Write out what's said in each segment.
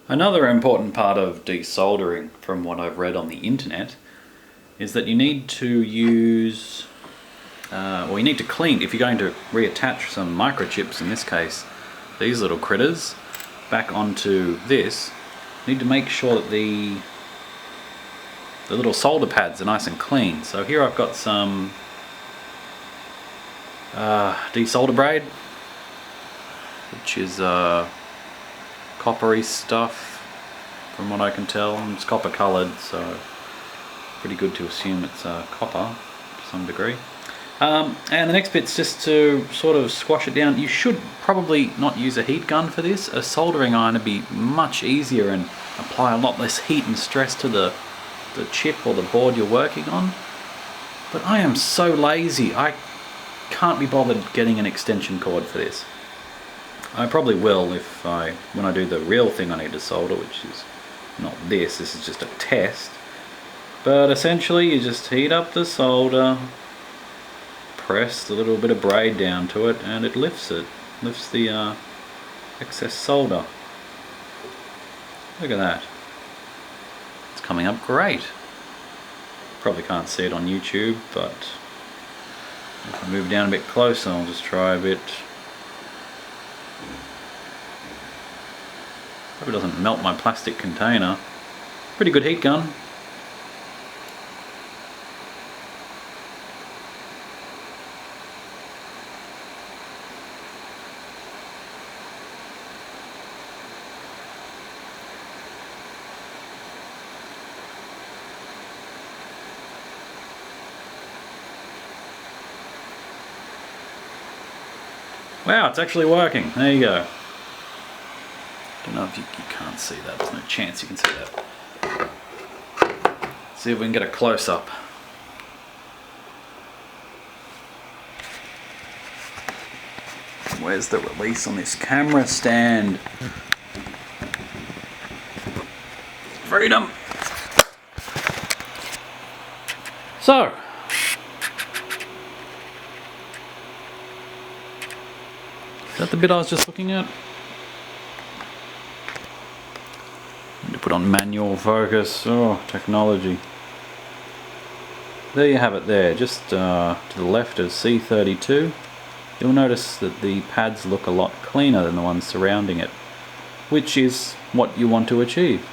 Another important part of desoldering, from what I've read on the internet, is that you need to use, or you need to clean, if you're going to reattach some microchips, in this case these little critters, back onto this, you need to make sure that the little solder pads are nice and clean. So here I've got some desolder braid, which is coppery stuff from what I can tell, and it's copper coloured, so pretty good to assume it's copper to some degree. And the next bit's just to sort of squash it down. You should probably not use a heat gun for this. A soldering iron would be much easier and apply a lot less heat and stress to the chip or the board you're working on. But I am so lazy, I can't be bothered getting an extension cord for this. I probably will when I do the real thing I need to solder, which is not this is just a test. But essentially you just heat up the solder, press a little bit of braid down to it, and it lifts the excess solder. Look at that. It's coming up great. Probably can't see it on YouTube, but if I move down a bit closer, I'll just try a bit. Hope it doesn't melt my plastic container. Pretty good heat gun. Wow, it's actually working. There you go. Don't know if you can't see that. There's no chance you can see that. See if we can get a close-up. Where's the release on this camera stand? Freedom! So, is that the bit I was just looking at? Need to put on manual focus. Oh, technology. There you have it there, just to the left of C32. You'll notice that the pads look a lot cleaner than the ones surrounding it, which is what you want to achieve.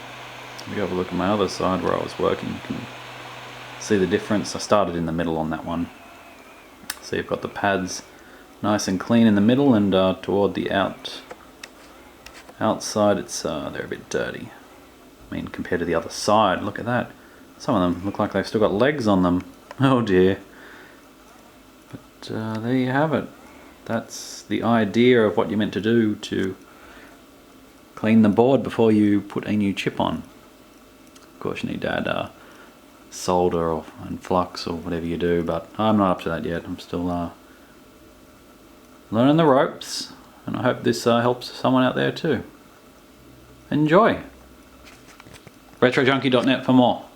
If you have a look at my other side where I was working, you can see the difference. I started in the middle on that one. So you've got the pads nice and clean in the middle, and toward the outside it's they're a bit dirty. I mean, compared to the other side, look at that. Some of them look like they've still got legs on them. Oh dear. But there you have it. That's the idea of what you're meant to do to clean the board before you put a new chip on. Of course you need to add solder and flux or whatever you do, but I'm not up to that yet. I'm still learning the ropes, and I hope this helps someone out there too. Enjoy! RetroJunkie.net for more.